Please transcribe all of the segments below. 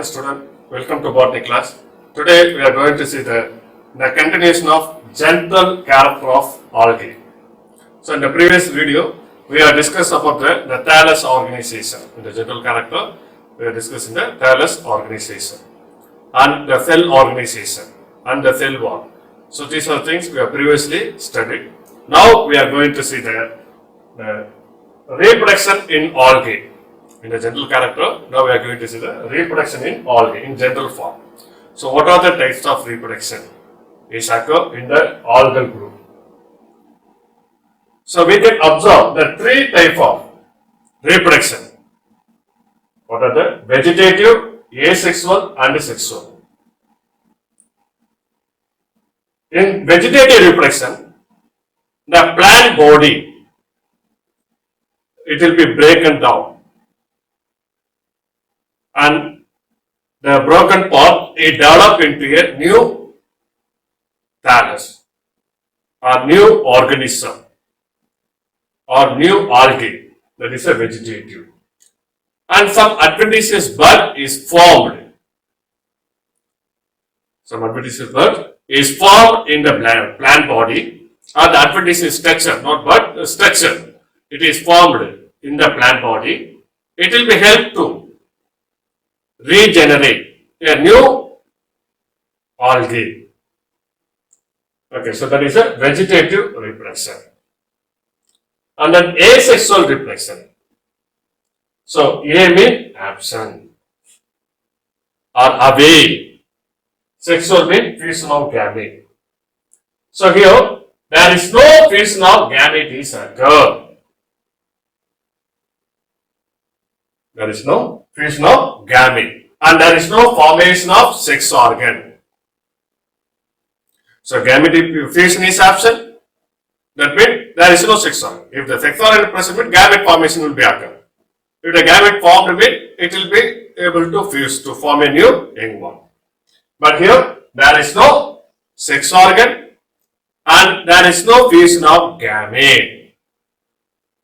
Hi student, welcome to botany class. Today we are going to see the continuation of general character of algae. So in the previous video, we have discussed about the thallus organization. In the general character, we are discussing the thallus organization and the cell organization and the cell wall. So these are things we have previously studied. Now we are going to see the reproduction in algae. In the general character, now we are going to see the reproduction in algae in general form. So what are the types of reproduction is occur in the algal group? So we can observe the three types of reproduction. What are the vegetative, asexual and sexual? In vegetative reproduction, the plant body, it will be broken down. And the broken part it develop into a new thallus or new organism or new algae, that is a vegetative. And some adventitious bud is formed. Some adventitious bud is formed in the plant body, or the adventitious structure, not bud, structure. It is formed in the plant body. It will be helped to regenerate a new algae. Okay, so that is a vegetative reproduction. And then asexual reproduction. So A means absent or away. Sexual means fusion of gamete. So here there is no fusion of gamete is occurred. There is no fusion of gamete and there is no formation of sex organ. So gamete fusion is absent. That means there is no sex organ. If the sex organ is present, gamete formation will be occur. If the gamete formed, it will be able to fuse to form a new young one. But here there is no sex organ and there is no fusion of gamete.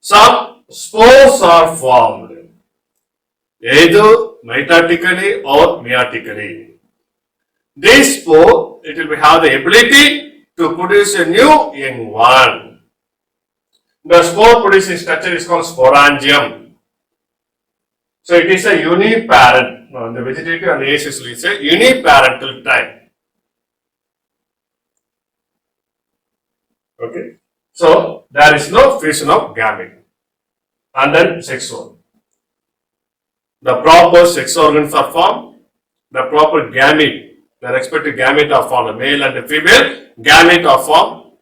Some spores are formed, either mitotically or meiotically. This spore, it will have the ability to produce a new young one. The spore producing structure is called sporangium. So it is a uniparent. The vegetative and the asexual is a uniparental type. Okay. So there is no fusion of gamete. And then sexual. The proper sex organs are formed, the proper gamete, the respective gamete are formed, the male and the female gamete are formed.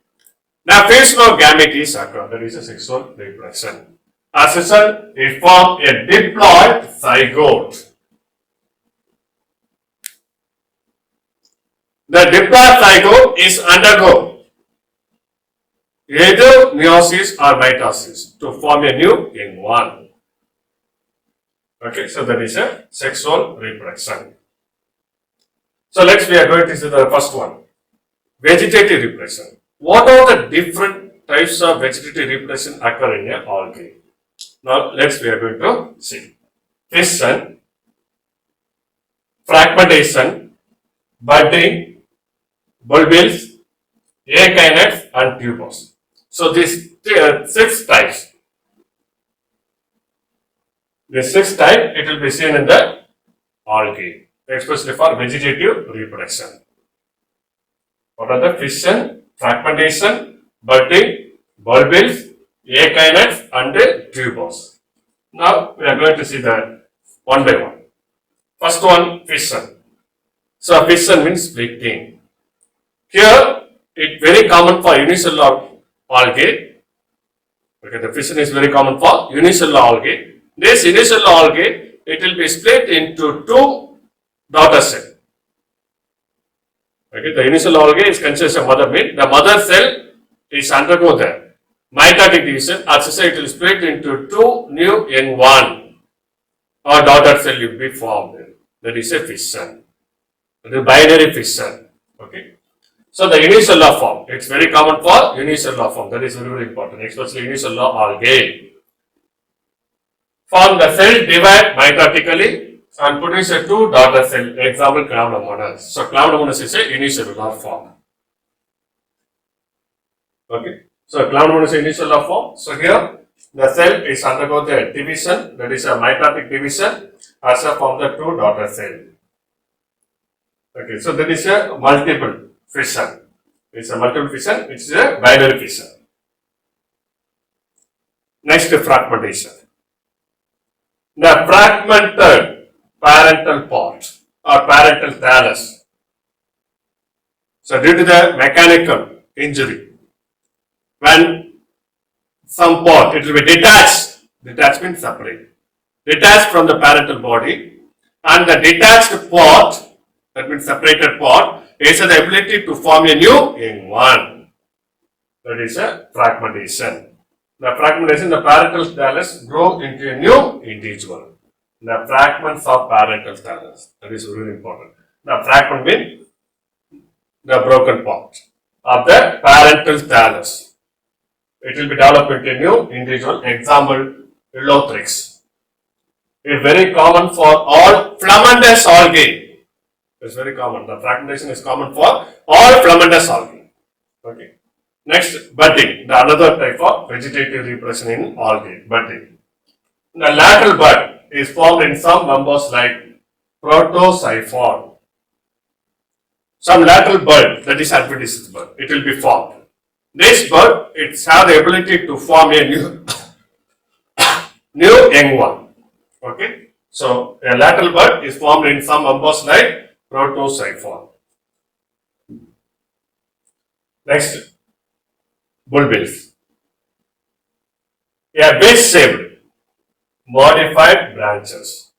Now fusion of gamete is occurred, that is a sexual reproduction. As a result, it forms a diploid zygote. The diploid zygote is undergo either meiosis or mitosis to form a new young one. Okay, so that is a sexual reproduction. So next we are going to see the first one, vegetative reproduction. What are the different types of vegetative reproduction occur in a algae? Now next we are going to see fission, fragmentation, budding, bulbils, akinets and tubers. So these 6 types. The 6th type, it will be seen in the algae, especially for vegetative reproduction. What are the fission, fragmentation, budding, bulbils, akinets and tubers? Now we are going to see that one by one. First one, fission. So fission means splitting. Here it very common for unicellular algae. Okay, the fission is very common for unicellular algae. This unicellular algae, it will be split into 2 daughter cells. Okay, the unicellular algae is considered a mother meat. The mother cell is undergo the mitotic division. As I it will split into 2 new young one or daughter cell will be formed. That is a fission. The binary fission. Okay. So the unicellular form, it's very common for unicellular form. That is very, very important, especially unicellular algae. Form the cell divide mitotically. and produce a two daughter cell. Example, Chlamydomonas. So Chlamydomonas is a unicellular form. Okay. So Chlamydomonas is a unicellular form. So here the cell is undergo the division, that is a mitotic division, as a form the two daughter cell. Okay. So that is a multiple fission. It's a multiple fission. It's a binary fission. Next, fragmentation. The fragmented parental part or parental thallus. So due to the mechanical injury, when some part, it will be detached, detached means separate, detached from the parental body, and the detached part, that means separated part, is the ability to form a new young one. That is a fragmentation. The fragmentation, the parental thallus grow into a new individual. The fragments of parental thallus, that is really important. The fragment means the broken part of the parental thallus. It will be developed into a new individual. Example, Ulothrix. It is very common for all filamentous algae. It is very common. The fragmentation is common for all filamentous algae. Okay. Next, budding, the another type of vegetative reproduction in algae, budding. The lateral bud is formed in some members like Protosiphon. Some lateral bud, that is adventitious bud, it will be formed. This bud, it has the ability to form a new young one. Okay, so a lateral bud is formed in some members like Protosiphon. Next, bulbils. A base-shaped, modified branches.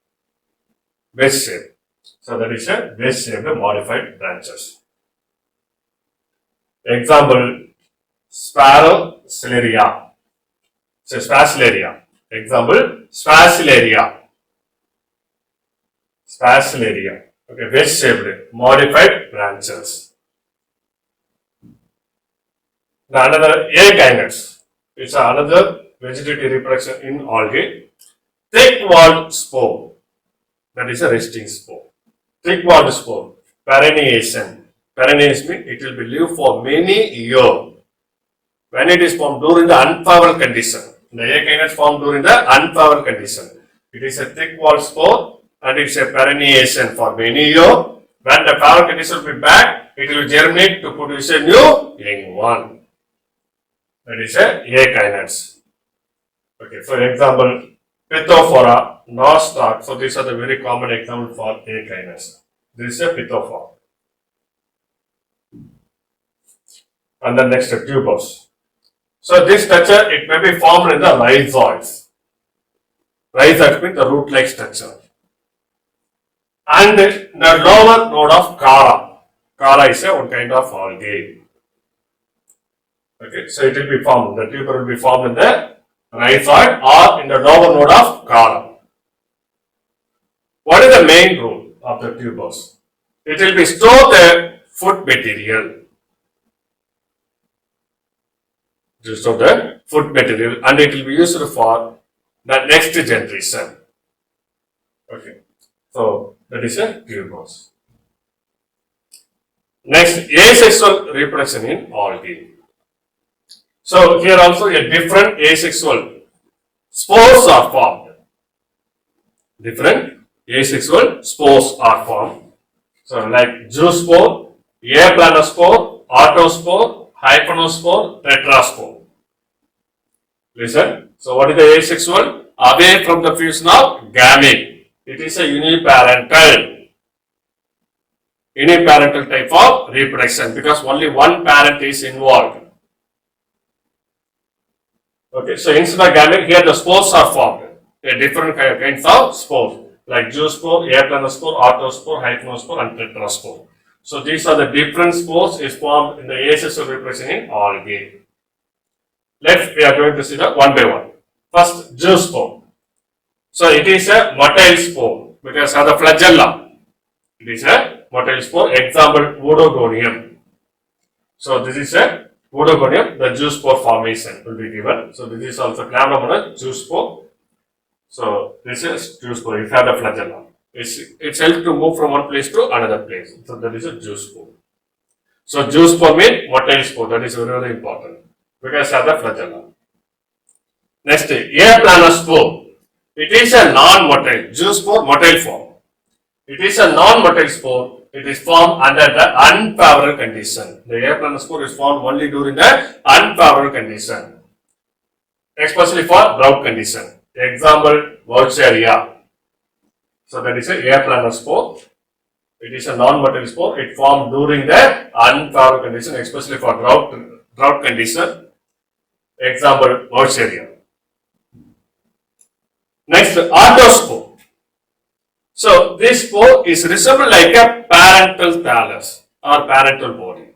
Base-shaped. So that is a base-shaped, modified branches. Example, Sparacellaria. So Sparacellaria. Example, Sparacellaria. Sparacellaria. Okay, base-shaped, modified branches. Another Akinets. It's another vegetative reproduction in algae. Thick-walled spore. That is a resting spore. Thick-walled spore. Perenniation. Perenniation means it will be live for many years. When it is formed during the unfavorable condition. The Akinets formed during the unfavorable condition. It is a thick-walled spore and it's a perenniation for many years. When the favorable condition will be back, it will germinate to produce a new young one. That is a Akinets. Okay, for example, Pithophora, nostoc. So these are the very common example for Akinets. This is a Pithophora. And then next, tubers. So this structure, it may be formed in the rhizoids. Rhizoids means the root-like structure. And the lower node of Chara. Chara is one kind of algae. Okay, so it will be formed, the tuber will be formed in the rhizoid or in the lower node of Chara. What is the main role of the tubers? It will be store the food material. To store the food material and it will be used for the next generation. Okay, so that is a tubers. Next, asexual reproduction in algae. So here also a different asexual spores are formed. Different asexual spores are formed. So like zoospore, aplanospore, autospore, hypnospore, tetraspore. Listen. So what is the asexual? Away from the fusion of gamete. It is a uniparental type of reproduction because only one parent is involved. Okay, so instead of gamete, here the spores are formed. Different kinds of spores like zoospore, aplanospore, autospore, hypnospore, and tetraspore. So these are the different spores is formed in the asexual reproduction in algae. We are going to see that one by one. First, zoospore. So it is a motile spore because of the flagella. It is a motile spore. Example, Oedogonium. So this is a Oedogonium, the zoospore formation will be given. So this is also Chlamydomonas zoospore. So this is zoospore, it has the flagella. It's helped to move from one place to another place. So that is a zoospore. So zoospore means motile spore. That is very, very important because of the flagella. Next, aplanospore. It is a non-motile. Zoospore, motile form. It is a non-motile spore. It is formed under the unfavorable condition. The aplanospore is formed only during the unfavorable condition, especially for drought condition. Example, Vaucheria. So that is a aplanospore. It is a non-motile spore. It formed during the unfavorable condition, especially for drought condition. Example, Vaucheria. Next, autospore. So this spore is resembled like a parental thallus or parental body.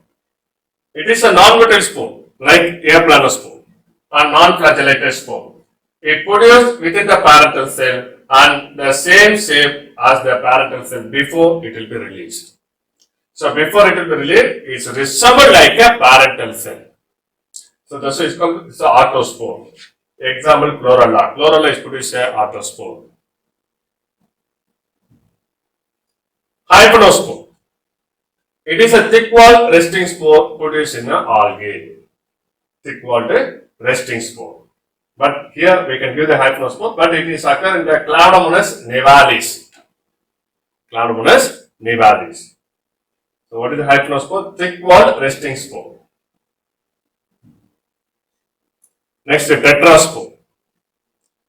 It is a non-motile spore like aplanospore or non-flagellated spore. It produced within the parental cell and the same shape as the parental cell before it will be released. So before it will be released, it's resembled like a parental cell. So that's why it's called autospore. Example, chlorella. Chlorella is produced as autospore. Hypnospore. It is a thick-walled resting spore produced in an algae. Thick-walled resting spore. But here we can give the hypnospore, but it is occur in the Cladomonas nivalis. Cladomonas nivalis. So what is the hypnospore? Thick-walled resting spore. Next, tetraspore.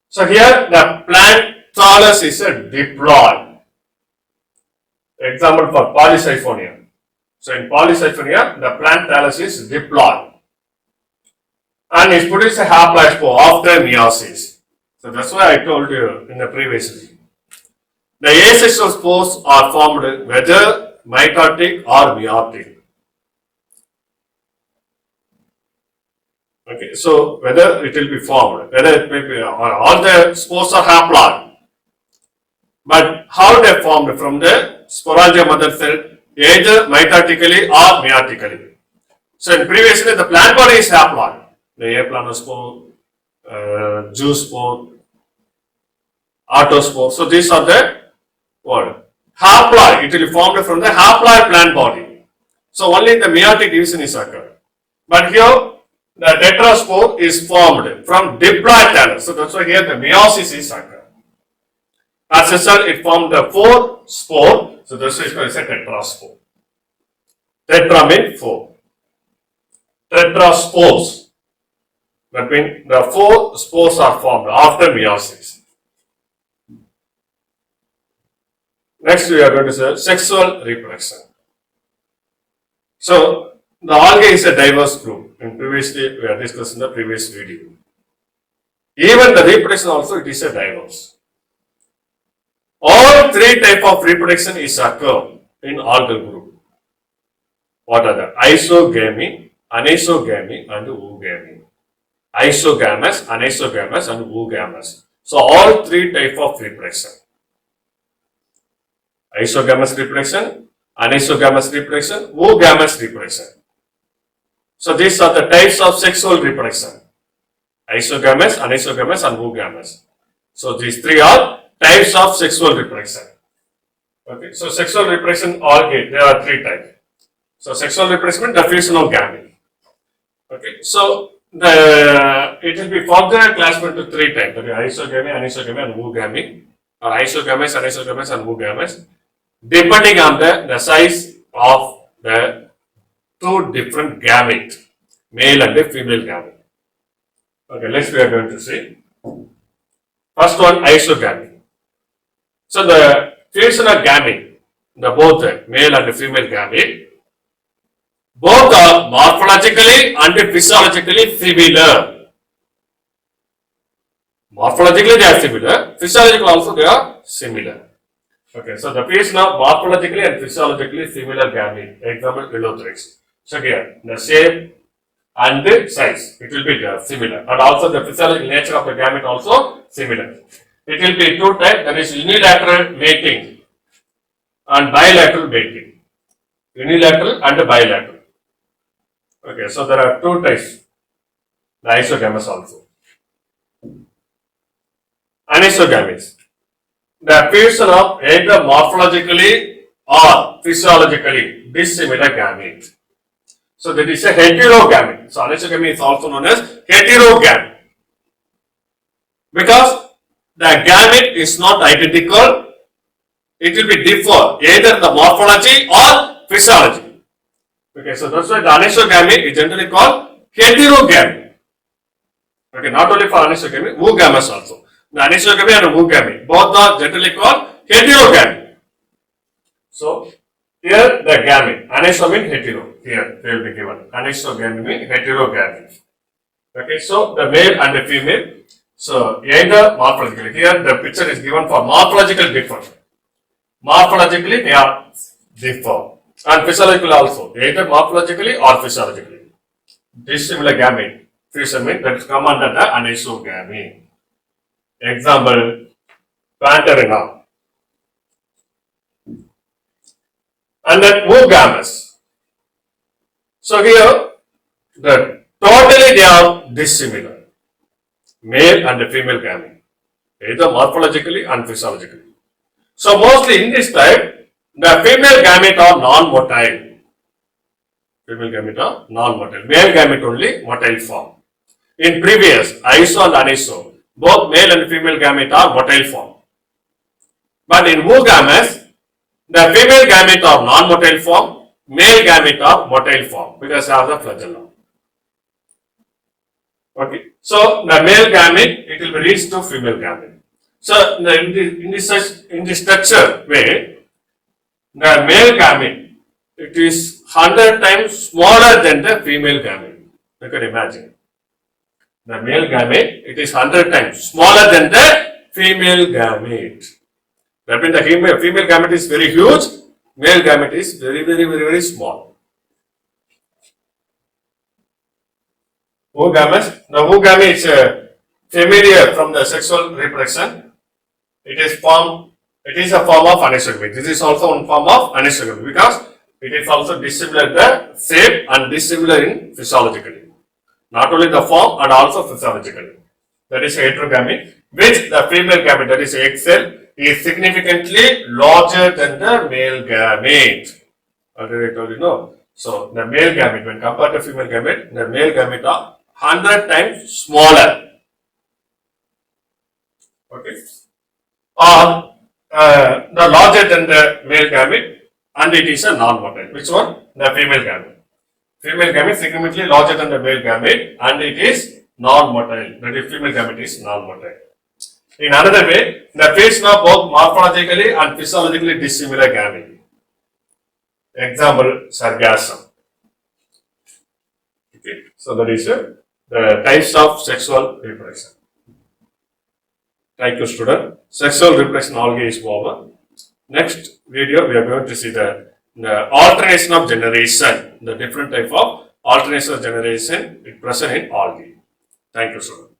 So here the plant thallus is a diploid. Example for Polysiphonia. So in Polysiphonia, the plant thallus is diploid and it produces a haploid spore after meiosis. So that's why I told you in the previous video. The asexual spores are formed whether mitotic or meiotic. Okay, so whether it will be formed, whether it may be, all the spores are haploid. But how they formed from the sporangia mother cell, either mitotically or meiotically. So in previously the plant body is haploid. The aplanospore, zoospore, autospore. So these are the what? Haploid. It will be formed from the haploid plant body. So only the meiotic division is occurred. But here the tetraspore is formed from diploid thallus. So that's why here the meiosis is occurred. As a result, it formed the 4 spore. So that's why it's a tetraspore. Tetra means 4. Tetraspores. That means the 4 spores are formed after meiosis. Next, we are going to say sexual reproduction. So the algae is a diverse group. In previously, we have discussed in the previous video. Even the reproduction also, it is a diverse. All 3 types of reproduction is occur in algal group. What are the? Isogamy, anisogamy and oogamy. Isogamous, anisogamous and oogamous. So all 3 types of reproduction. Isogamous reproduction, anisogamous reproduction, oogamous reproduction. So these are the types of sexual reproduction. Isogamous, anisogamous and oogamous. So these 3 are types of sexual reproduction. Okay, so sexual reproduction algae, there are 3 types. So sexual reproduction, diffusion of gamete. Okay, so it will be further classified into 3 types. That is isogamy, anisogamy and oogamy, or isogamous, anisogamous and oogamous, depending on the size of the 2 different gamete, male and female gamete. Okay, next we are going to see. First one, isogamy. So the fusion of gamete, the both male and female gamete, both are morphologically and physiologically similar. Morphologically they are similar, physiologically also they are similar. Okay, so the fusion of morphologically and physiologically similar gamete, example Eleutheryx. So here the shape and the size, it will be similar, and also the physiological nature of the gamete also similar. It will be 2 types, that is unilateral mating and bilateral mating. Unilateral and bilateral. Okay, so there are 2 types. The isogamous also. Anisogamous. the fusion of either morphologically or physiologically dissimilar gamete. So that is a heterogamy. So anisogamy is also known as heterogamy because the gamete is not identical. It will be differ either the morphology or physiology. Okay, so that's why the anisogamy is generally called heterogamy. Okay, not only for anisogamy, oogamous also. The anisogamy and oogamy both are generally called heterogamy. So here the gamete, aniso means hetero. Here they will be given. Anisogamy means heterogamy. Okay, so the male and the female. So either morphologically. Here the picture is given for morphological difference. Morphologically they are differ, and physiologically also either morphologically or physiologically. Dissimilar gamete fusion means that come under the anisogamy. Example, Panterina. And then oogamous. So here the totally they are dissimilar. Male and the female gamete, either morphologically and physiologically. So mostly in this type, the female gamete are non-motile. Female gamete are non-motile. Male gamete only motile form. In previous, iso and aniso, both male and female gamete are motile form. But in oogamous, the female gamete are non-motile form, male gamete are motile form because they have the flagella. Okay, so the male gamete it will be reached to female gamete. So in this structure way, the male gamete it is 100 times smaller than the female gamete. You can imagine. The male gamete it is 100 times smaller than the female gamete. That means the female gamete is very huge, male gamete is very small. Oogamous. Now oogamy is familiar from the sexual reproduction. It is a form of anisogamy. This is also one form of anisogamy because it is also dissimilar in the shape and dissimilar in physiologically. Not only the form and also physiologically. That is heterogamy, which the female gamete, that is egg cell, is significantly larger than the male gamete. Already I told you no. So the male gamete, when compared to female gamete, the male gamete are 100 times smaller. Okay. Or the larger than the male gamete, and it is a non-motile. Which one? The female gamete. Female gamete significantly larger than the male gamete, and it is non-motile. That is, female gamete is non-motile. In another way, the fusion of both morphologically and physiologically dissimilar gamete. Example, sargassum. Okay, so that is the types of sexual reproduction. Thank you, student. Sexual reproduction algae is over. Next video, we are going to see the alternation of generation, the different type of alternation of generation present in algae. Thank you, student.